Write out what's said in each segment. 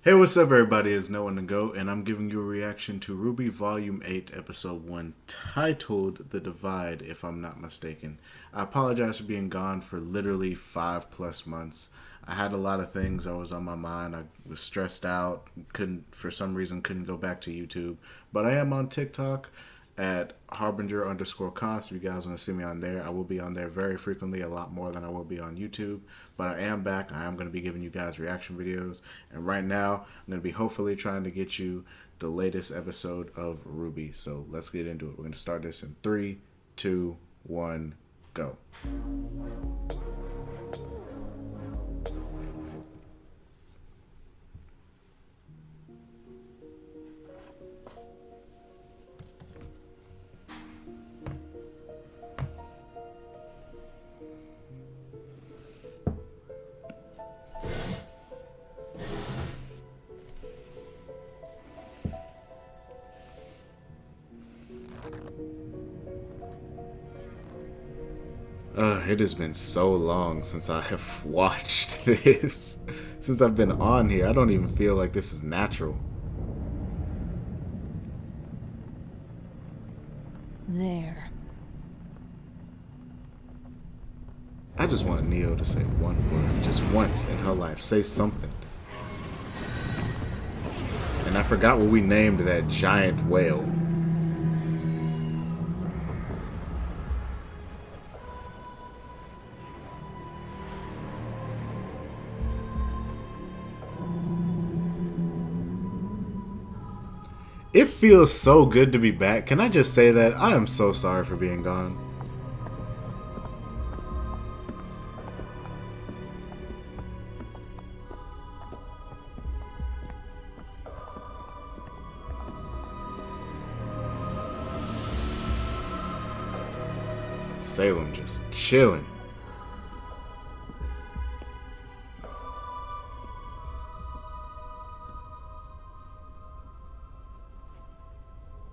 Hey, what's up, everybody? It's No One to Go, and I'm giving you a reaction to Rooby Volume 8, Episode 1, titled The Divide, if I'm not mistaken. I apologize for being gone for literally 5+ months. I had a lot of things that was on my mind. I was stressed out, for some reason, couldn't go back to YouTube. But I am on TikTok at Harbinger_cost. If you guys want to see me on there, I will be on there very frequently, a lot more than I will be on YouTube. But I am back. I am going to be giving you guys reaction videos. And right now, I'm going to be hopefully trying to get you the latest episode of Rooby. So let's get into it. We're going to start this in 3, 2, 1, go. It has been so long since I have watched this. Since I've been on here, I don't even feel like this is natural. There. I just want Neo to say one word, just once in her life. Say something. And I forgot what we named that giant whale. It feels so good to be back. Can I just say that? I am so sorry for being gone. Salem just chilling.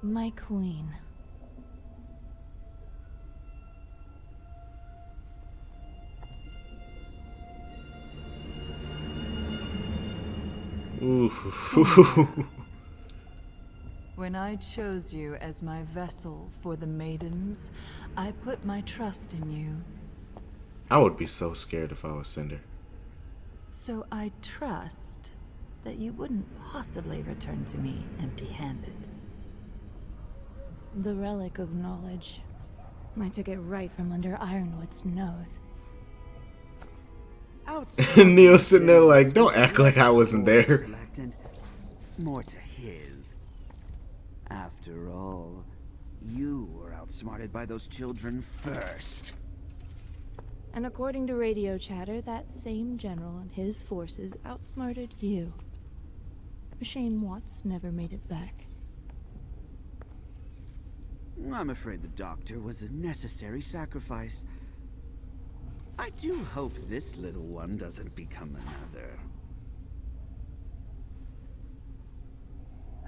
My queen. Ooh. When I chose you as my vessel for the maidens, I put my trust in you. I would be so scared if I was Cinder. So I trust that you wouldn't possibly return to me empty-handed. The relic of knowledge. I took it right from under Ironwood's nose. Neo sitting there like, don't act like I wasn't there. More to his. After all, you were outsmarted by those children first. And according to radio chatter, that same general and his forces outsmarted you. A shame Watts never made it back. I'm afraid the doctor was a necessary sacrifice. I do hope this little one doesn't become another.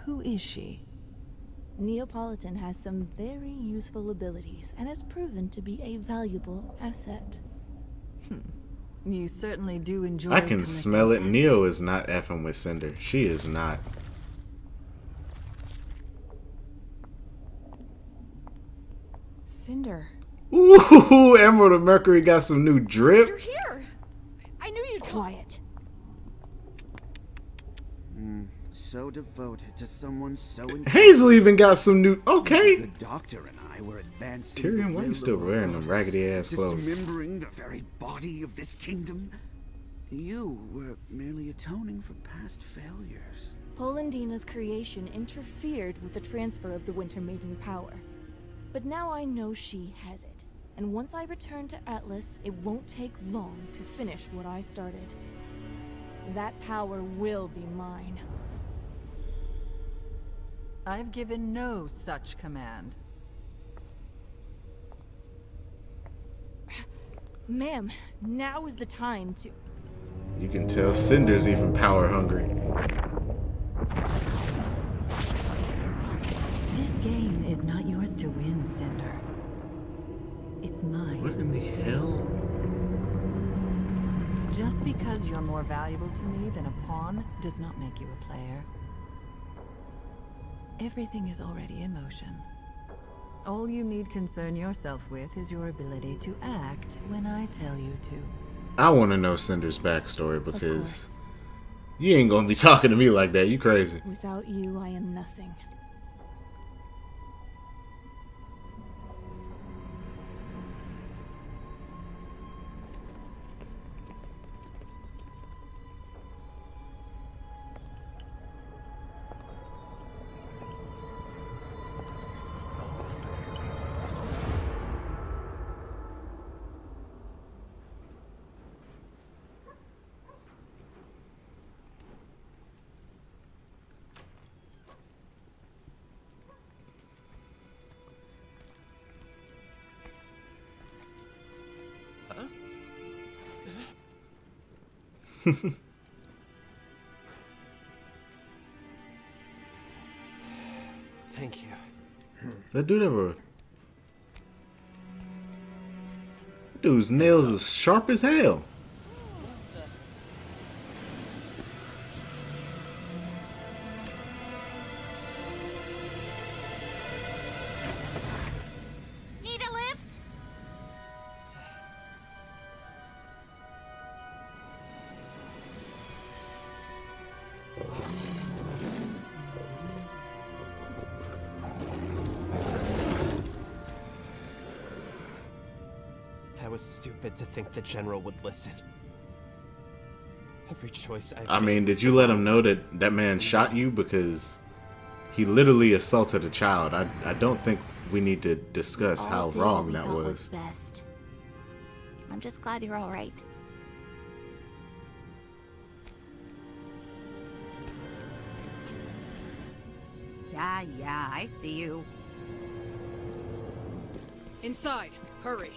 Who is she? Neapolitan has some very useful abilities and has proven to be a valuable asset. You certainly do enjoy. I can smell it. Neo is not effing with Cinder. She is not. Cinder. Ooh, Emerald of Mercury got some new drip. You're here! I knew you'd quiet. So devoted to someone so Hazel even got some new. Okay. The doctor and I were advancing. Tyrion, why are you still wearing them raggedy ass clothes? Dismembering the very body of this kingdom. You were merely atoning for past failures. Polendina's creation interfered with the transfer of the Winter Maiden power. But now I know she has it. And once I return to Atlas, it won't take long to finish what I started. That power will be mine. I've given no such command. Ma'am, now is the time to... You can tell Cinder's even power hungry. This game is not yours to win, Cinder. It's mine. What in the hell? Just because you're more valuable to me than a pawn does not make you a player. Everything is already in motion. All you need concern yourself with is your ability to act when I tell you to. I want to know Cinder's backstory because you ain't gonna be talking to me like that. You crazy. Without you, I am nothing. Thank you. Does that dude ever? That dude's nails is sharp as hell. Need a lift? I was stupid to think the general would listen. Every choice I mean, did you let him know that that man shot you? Because he literally assaulted a child. I don't think we need to discuss how wrong that was. Best. I'm just glad you're all right. Yeah, I see you. Inside, hurry.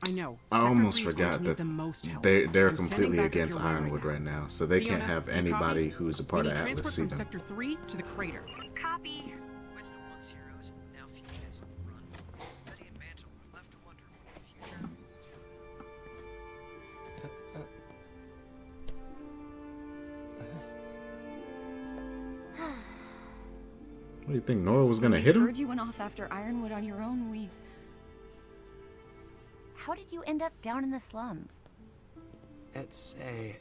I know. I almost Secretary is going forgot to need that the most help. they're I'm sending completely back up against your way Ironwood now. right now, so they can't Leona, have do you anybody copy? who's a part We of need Atlas transport see from them. Sector 3 to the crater. Copy. With the once heroes, now fugitives on the run, Betty and Mantle are left to wonder what the future What do you think, Nora was gonna hit him? Heard you went off after Ironwood on your own. How did you end up down in the slums? It's a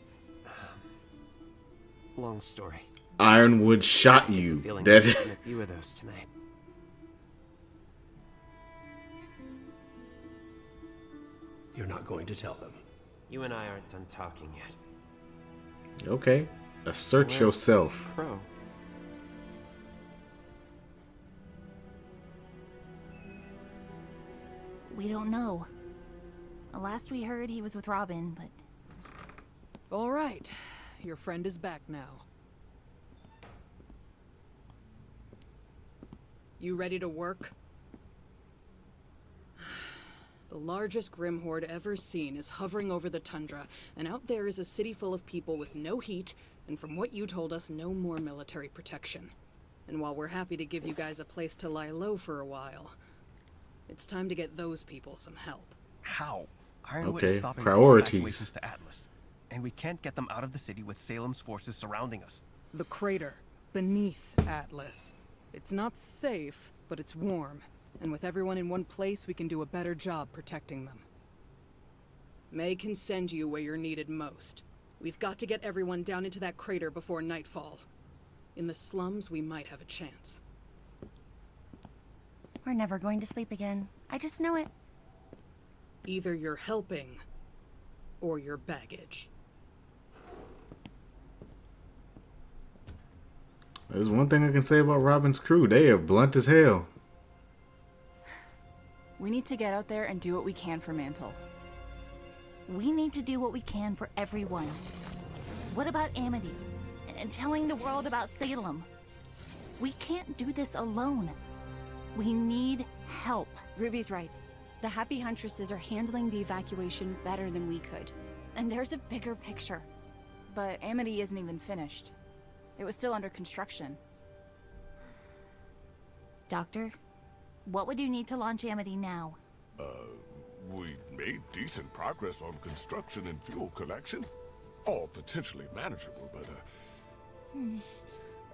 long story. Ironwood shot I get the you. feeling That there's been a few of those tonight. You're not going to tell them. You and I aren't done talking yet. okay. Assert Where's yourself. Crow? We don't know. Last we heard, he was with Robin, but... All right. Your friend is back now. You ready to work? The largest Grim Horde ever seen is hovering over the tundra, and out there is a city full of people with no heat, and from what you told us, no more military protection. And while we're happy to give you guys a place to lie low for a while, it's time to get those people some help. How? Ironwood Okay, is stopping priorities. all evacuations to Atlas, and we can't get them out of the city with Salem's forces surrounding us. The crater, beneath Atlas. It's not safe, but it's warm. And with everyone in one place, we can do a better job protecting them. May can send you where you're needed most. We've got to get everyone down into that crater before nightfall. In the slums, we might have a chance. We're never going to sleep again. I just know it. Either you're helping, or you're baggage. There's one thing I can say about Robin's crew. They are blunt as hell. We need to get out there and do what we can for Mantle. We need to do what we can for everyone. What about Amity? And telling the world about Salem? We can't do this alone. We need help. Ruby's right. The Happy Huntresses are handling the evacuation better than we could. And there's a bigger picture. But Amity isn't even finished. It was still under construction. Doctor, What would you need to launch Amity now? We made decent progress on construction and fuel collection. All potentially manageable, but,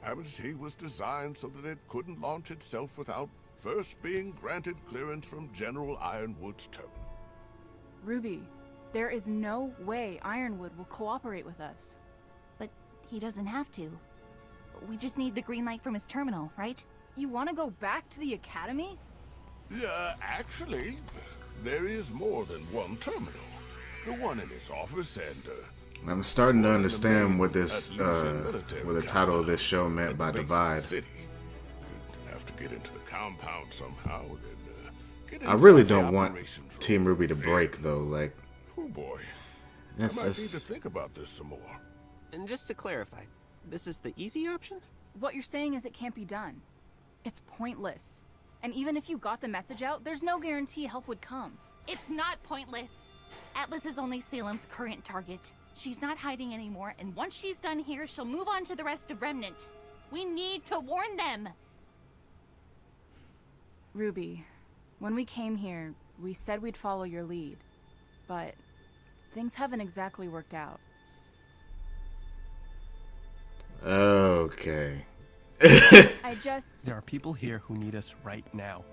Amity was designed so that it couldn't launch itself without first being granted clearance from General Ironwood's terminal. Rooby, there is no way Ironwood will cooperate with us. But he doesn't have to. We just need the green light from his terminal, right? You want to go back to the Academy? Yeah, actually, there is more than one terminal. The one in his office and, I'm starting to understand what this, what the title of this show meant by divide. City. You'd have to get into the compound somehow, then, get I really inside the don't want operations Team room. Rwby to break though. Like, Oh boy, I that's, might need to think about this some more. And just to clarify, this is the easy option? What you're saying is it can't be done. It's pointless. And even if you got the message out, there's no guarantee help would come. It's not pointless. Atlas is only Salem's current target. She's not hiding anymore, and once she's done here, she'll move on to the rest of Remnant. We need to warn them! Rooby, when we came here, we said we'd follow your lead. But things haven't exactly worked out. okay. There are people here who need us right now.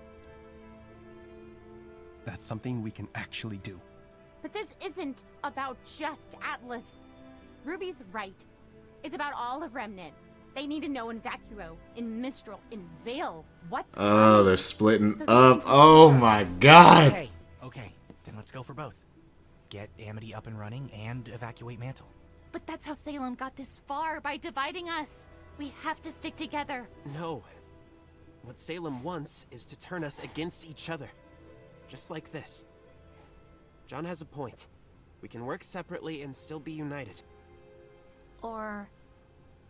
That's something we can actually do. But this isn't about just Atlas. Ruby's right. It's about all of Remnant. They need to know in Vacuo, in Mistral, in Vale, what's Oh, they're splitting up. Oh my god. Okay, then let's go for both. Get Amity up and running and evacuate Mantle. But that's how Salem got this far, by dividing us. We have to stick together. No. What Salem wants is to turn us against each other. Just like this. John has a point. We can work separately and still be united. Or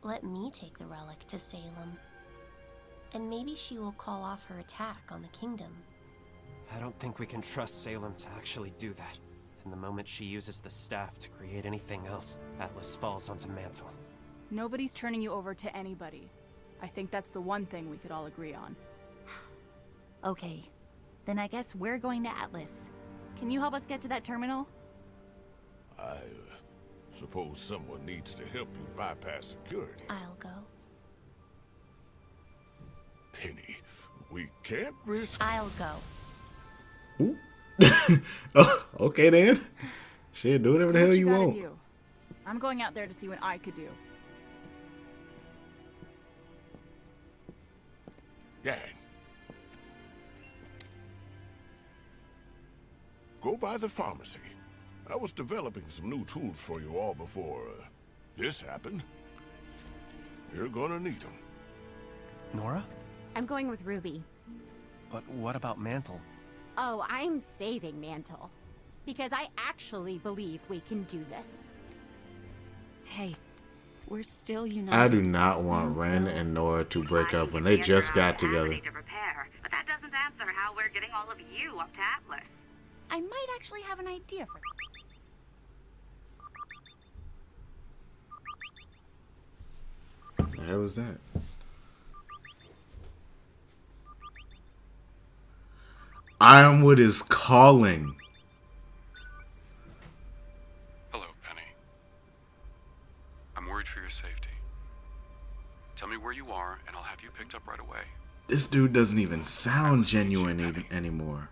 let me take the relic to Salem. And maybe she will call off her attack on the kingdom. I don't think we can trust Salem to actually do that. And the moment she uses the staff to create anything else, Atlas falls onto Mantle. Nobody's turning you over to anybody. I think that's the one thing we could all agree on. Okay, then I guess we're going to Atlas. Can you help us get to that terminal? I suppose someone needs to help you bypass security. I'll go. Penny, we can't risk... I'll go. Ooh. Oh, okay then. Shit, do whatever the hell you want. Do. I'm going out there to see what I could do. Gang. Go by the pharmacy. I was developing some new tools for you all before this happened. You're gonna need them. Nora? I'm going with Rwby. But what about Mantle? Oh, I'm saving Mantle. Because I actually believe we can do this. Hey, we're still united. I do not want Ren and Nora to break up when they just got together. To repair, but that doesn't answer how we're getting all of you up to Atlas. I might actually have an idea for What the hell was that? Ironwood is calling. Hello, Penny. I'm worried for your safety. Tell me where you are, and I'll have you picked up right away. This dude doesn't even sound genuine even anymore.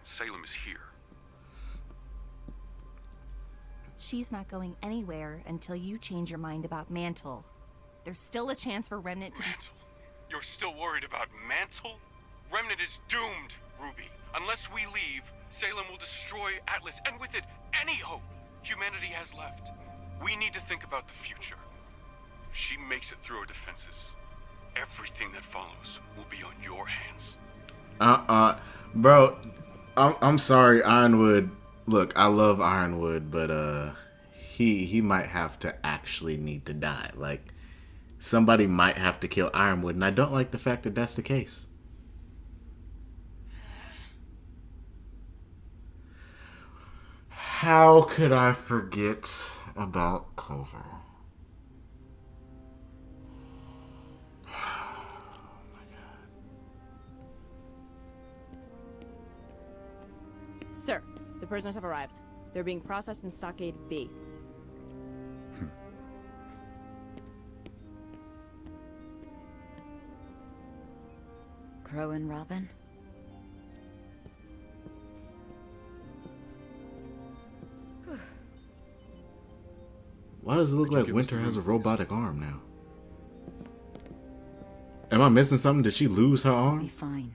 Salem is here. She's not going anywhere until you change your mind about Mantle. There's still a chance for Remnant to Mantle? You're still worried about Mantle? Remnant is doomed, Rwby. Unless we leave, Salem will destroy Atlas, and with it, any hope humanity has left. We need to think about the future. If she makes it through our defenses, everything that follows will be on your hands. Bro, I'm sorry, Ironwood. Look, I love Ironwood, but he might have to actually need to die. Like, somebody might have to kill Ironwood, and I don't like the fact that that's the case. How could I forget about Clover? Oh my god. The prisoners have arrived. They're being processed in Stockade B. Crow and Robin? Why does it look like Winter has a robotic arm now? Am I missing something? Did she lose her arm? Be fine.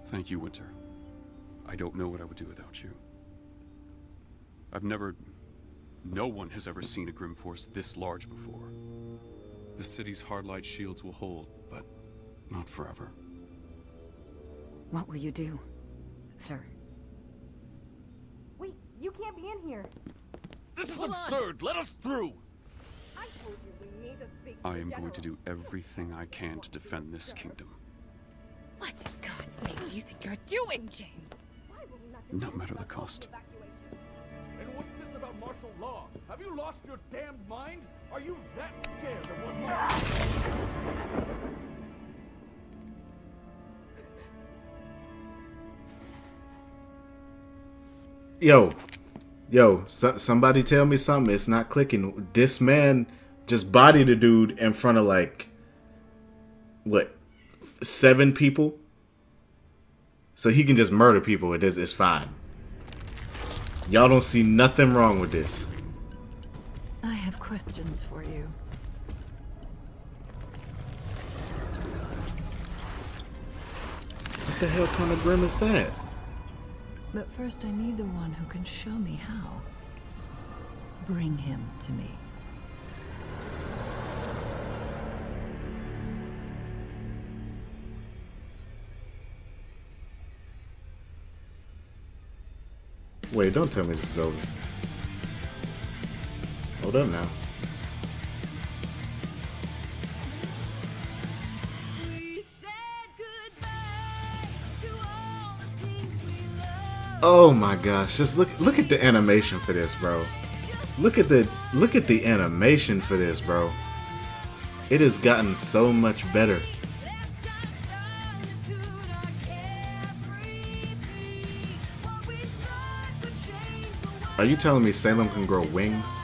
Thank you, Winter. I don't know what I would do without you. No one has ever seen a Grim Force this large before. The city's hard-light shields will hold, but not forever. What will you do, sir? Wait, you can't be in here. This is absurd! Let us through! I told you we need to speak I am going to do everything I can to defend this kingdom. What in God's name do you think you're doing, James? No matter the cost. And what's this about martial law? Have you lost your damned mind? Are you that scared of what Somebody tell me something. It's not clicking. This man just bodied a dude in front of like, what, 7 people? So he can just murder people. It's fine. Y'all don't see nothing wrong with this. I have questions for you. What the hell kind of grim is that? But first I need the one who can show me how. Bring him to me. Wait, don't tell me this is over. Hold up now. Oh my gosh, just look at the animation for this, bro. Look at the animation for this, bro. It has gotten so much better. Are you telling me Salem can grow wings?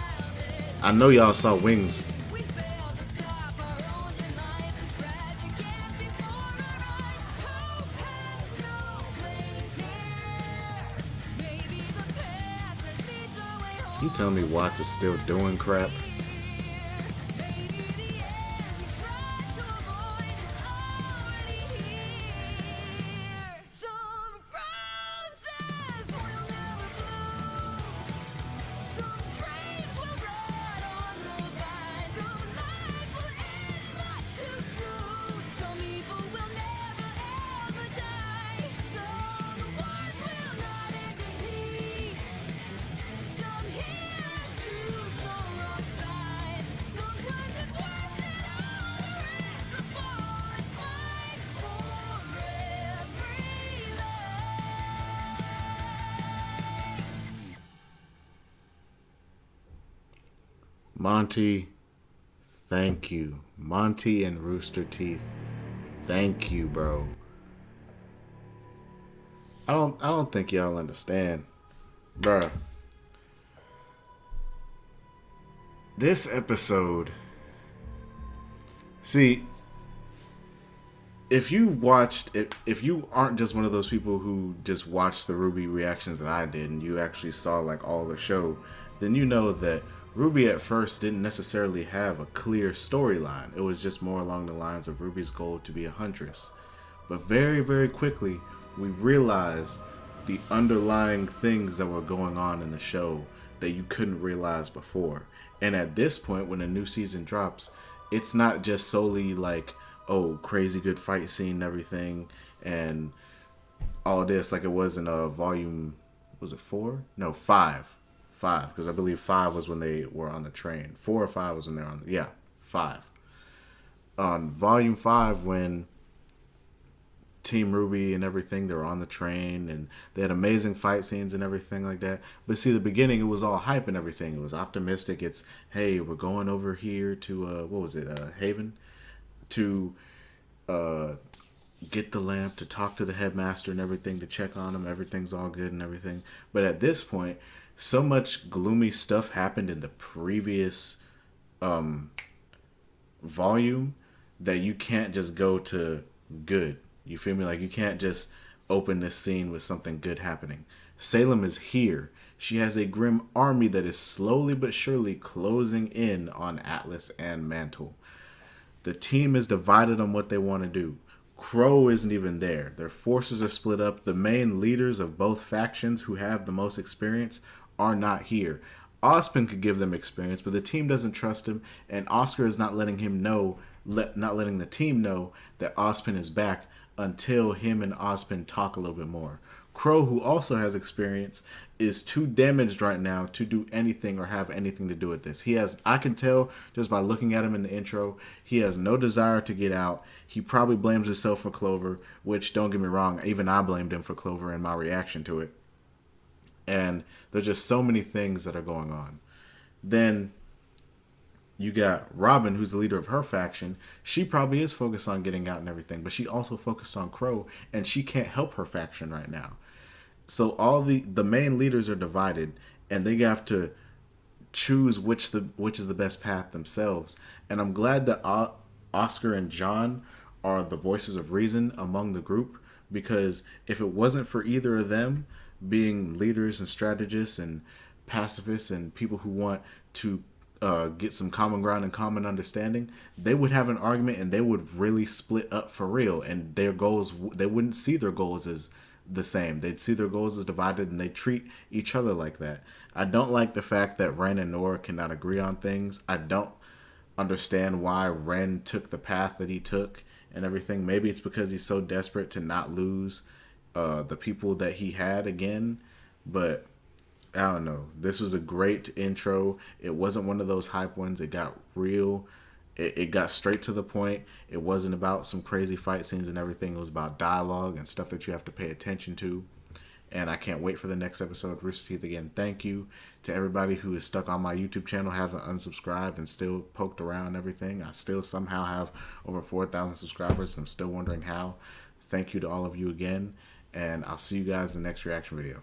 I know y'all saw wings. You telling me Watts is still doing crap? Monty, thank you. Monty and Rooster Teeth, thank you, bro. I don't think y'all understand, bruh. This episode, see, if you aren't just one of those people who just watched the Rwby reactions that I did, and you actually saw like all the show, then you know that Rwby at first didn't necessarily have a clear storyline. It was just more along the lines of Ruby's goal to be a huntress. But very, very quickly, we realized the underlying things that were going on in the show that you couldn't realize before. And at this point, when a new season drops, it's not just solely like, oh, crazy good fight scene and everything and all this like it was in volume, was it 4? No, 5. 5, because I believe 5 was when they were on the train. 4 or 5 was when they were on 5. On volume 5, when Team Rwby and everything, they were on the train and they had amazing fight scenes and everything like that. But see, the beginning, it was all hype and everything. It was optimistic. It's, hey, we're going over here to Haven, to get the lamp, to talk to the headmaster and everything, to check on him. Everything's all good and everything. But at this point, so much gloomy stuff happened in the previous volume that you can't just go to good. You feel me? Like, you can't just open this scene with something good happening. Salem is here. She has a grim army that is slowly but surely closing in on Atlas and Mantle. The team is divided on what they want to do. Crow isn't even there. Their forces are split up. The main leaders of both factions who have the most experience are not here. Ozpin could give them experience, but the team doesn't trust him, and Oscar is not letting the team know that Ozpin is back until him and Ozpin talk a little bit more. Crow, who also has experience, is too damaged right now to do anything or have anything to do with this. I can tell just by looking at him in the intro, he has no desire to get out. He probably blames himself for Clover, which, don't get me wrong, even I blamed him for Clover in my reaction to it. And there's just so many things that are going on. Then you got Robin, who's the leader of her faction. She probably is focused on getting out and everything, but she also focused on Crow, and she can't help her faction right now. So all the main leaders are divided, and they have to choose which is the best path themselves. And I'm glad that Oscar and John are the voices of reason among the group, because if it wasn't for either of them being leaders and strategists and pacifists and people who want to get some common ground and common understanding, they would have an argument and they would really split up for real. And their goals, they wouldn't see their goals as the same. They'd see their goals as divided, and they treat each other like that. I don't like the fact that Ren and Nora cannot agree on things. I don't understand why Ren took the path that he took and everything. Maybe it's because he's so desperate to not lose the people that he had again, but I don't know. This was a great intro. It wasn't one of those hype ones. It got real. It got straight to the point. It wasn't about some crazy fight scenes and everything. It was about dialogue and stuff that you have to pay attention to. And I can't wait for the next episode. Rooster Teeth, again, thank you to everybody who is stuck on my YouTube channel, haven't unsubscribed, and still poked around and everything. I still somehow have over 4,000 subscribers, and I'm still wondering how. Thank you to all of you again, and I'll see you guys in the next reaction video.